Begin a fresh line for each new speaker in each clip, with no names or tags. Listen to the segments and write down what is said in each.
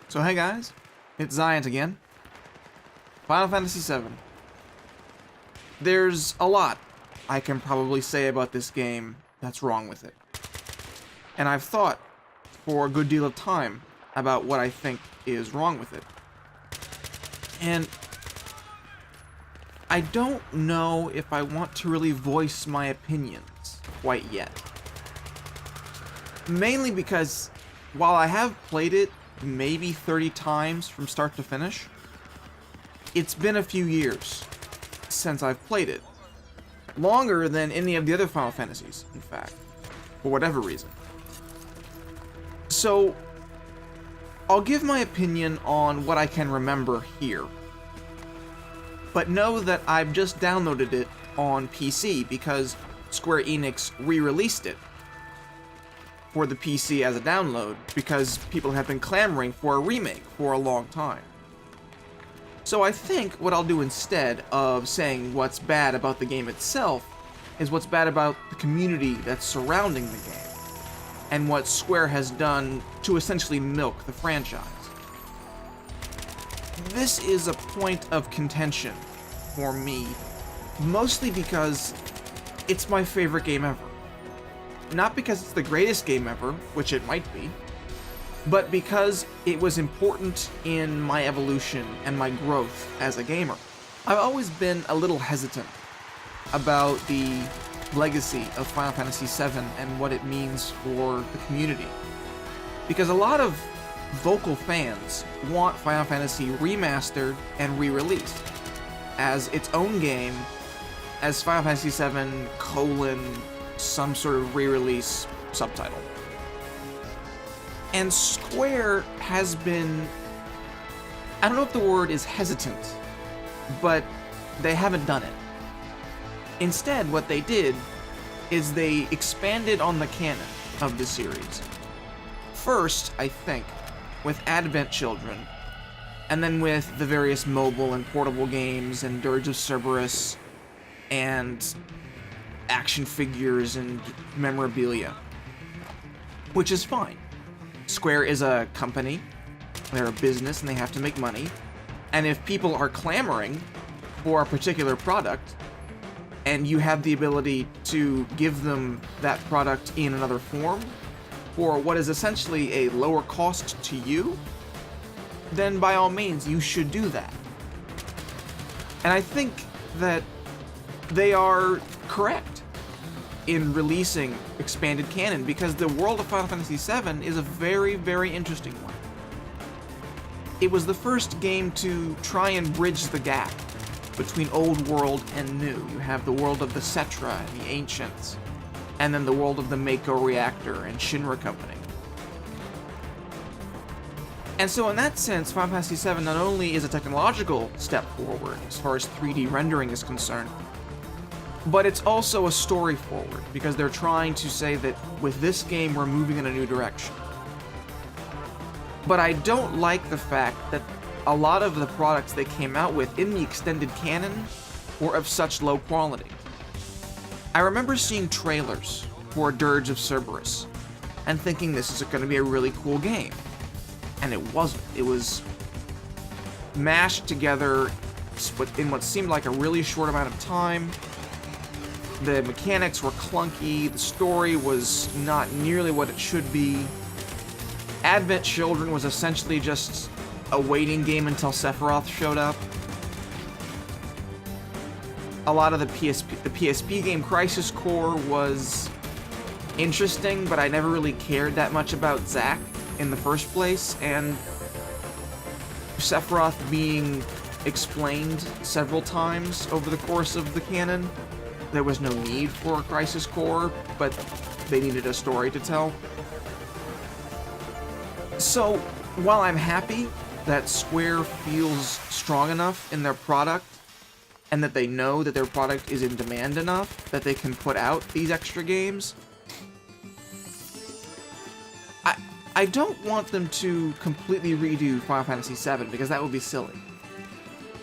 So hey guys, it's Ziont again. Final Fantasy VII. There's a lot I can probably say about this game that's wrong with it. And I've thought for a good deal of time about what I think is wrong with it. And I don't know if I want to really voice my opinions quite yet. Mainly because while I have played it maybe 30 times from start to finish, it's been a few years since I've played it. Longer than any of the other Final Fantasies, in fact, for whatever reason. So, I'll give my opinion on what I can remember here. But know that I've just downloaded it on PC because Square Enix re-released it for the PC as a download because people have been clamoring for a remake for a long time. So I think what I'll do instead of saying what's bad about the game itself is what's bad about the community that's surrounding the game and what Square has done to essentially milk the franchise. This is a point of contention for me, mostly because it's my favorite game ever. Not because it's the greatest game ever, which it might be, but because it was important in my evolution and my growth as a gamer. I've always been a little hesitant about the legacy of Final Fantasy VII and what it means for the community. Because a lot of vocal fans want Final Fantasy remastered and re-released as its own game, as Final Fantasy VII : some sort of re-release subtitle. And Square has been, I don't know if the word is hesitant, but they haven't done it. Instead, what they did is they expanded on the canon of the series. First, I think, with Advent Children, and then with the various mobile and portable games and Dirge of Cerberus and action figures and memorabilia, which is fine. Square is a company, they're a business, and they have to make money. And if people are clamoring for a particular product, and you have the ability to give them that product in another form, for what is essentially a lower cost to you, then by all means, you should do that. And I think that they are correct in releasing expanded canon, because the world of Final Fantasy VII is a very, very interesting one. It was the first game to try and bridge the gap between old world and new. You have the world of the Cetra and the Ancients, and then the world of the Mako Reactor and Shinra Company. And so in that sense, Final Fantasy VII not only is a technological step forward as far as 3D rendering is concerned, but it's also a story forward, because they're trying to say that with this game we're moving in a new direction. But I don't like the fact that a lot of the products they came out with in the extended canon were of such low quality. I remember seeing trailers for Dirge of Cerberus and thinking this is going to be a really cool game. And it wasn't. It was mashed together in what seemed like a really short amount of time. The mechanics were clunky, the story was not nearly what it should be. Advent Children was essentially just a waiting game until Sephiroth showed up. A lot of the PSP game Crisis Core was interesting, but I never really cared that much about Zack in the first place, and Sephiroth being explained several times over the course of the canon. There was no need for a Crisis Core, but they needed a story to tell. So, while I'm happy that Square feels strong enough in their product, and that they know that their product is in demand enough that they can put out these extra games, I don't want them to completely redo Final Fantasy VII, because that would be silly.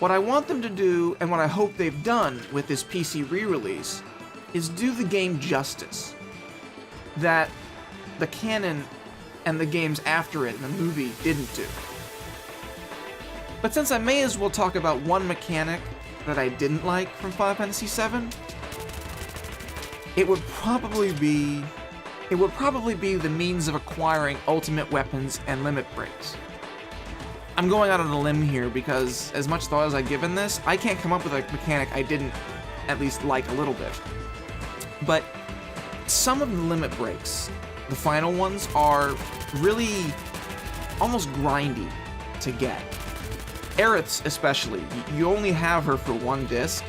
What I want them to do, and what I hope they've done with this PC re-release, is do the game justice that the canon and the games after it and the movie didn't do. But since I may as well talk about one mechanic that I didn't like from Final Fantasy VII, it would probably be the means of acquiring ultimate weapons and limit breaks. I'm going out on a limb here because as much thought as I've given this, I can't come up with a mechanic I didn't at least like a little bit. But some of the limit breaks, the final ones, are really almost grindy to get. Aerith's especially, you only have her for one disc,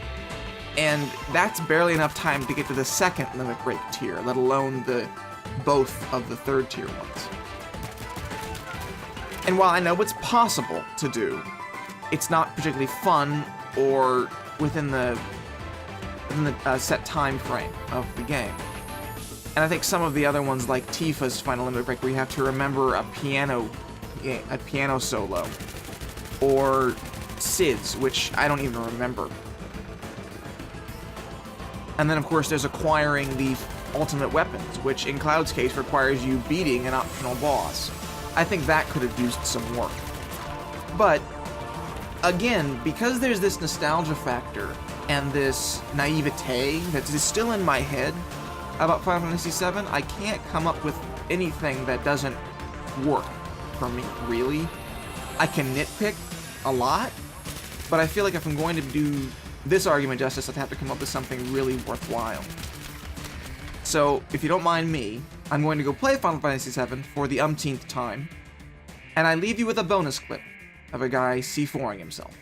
and that's barely enough time to get to the second limit break tier, let alone both of the third tier ones. And while I know it's possible to do, it's not particularly fun or within the set time frame of the game. And I think some of the other ones, like Tifa's final limit break, where you have to remember a piano solo, or Cid's, which I don't even remember. And then, of course, there's acquiring the ultimate weapons, which in Cloud's case requires you beating an optional boss. I think that could have used some work. But, again, because there's this nostalgia factor and this naivete that's still in my head about Final Fantasy VII, I can't come up with anything that doesn't work for me, really. I can nitpick a lot, but I feel like if I'm going to do this argument justice, I'd have to come up with something really worthwhile. So, if you don't mind me, I'm going to go play Final Fantasy VII for the umpteenth time, and I leave you with a bonus clip of a guy C4ing himself.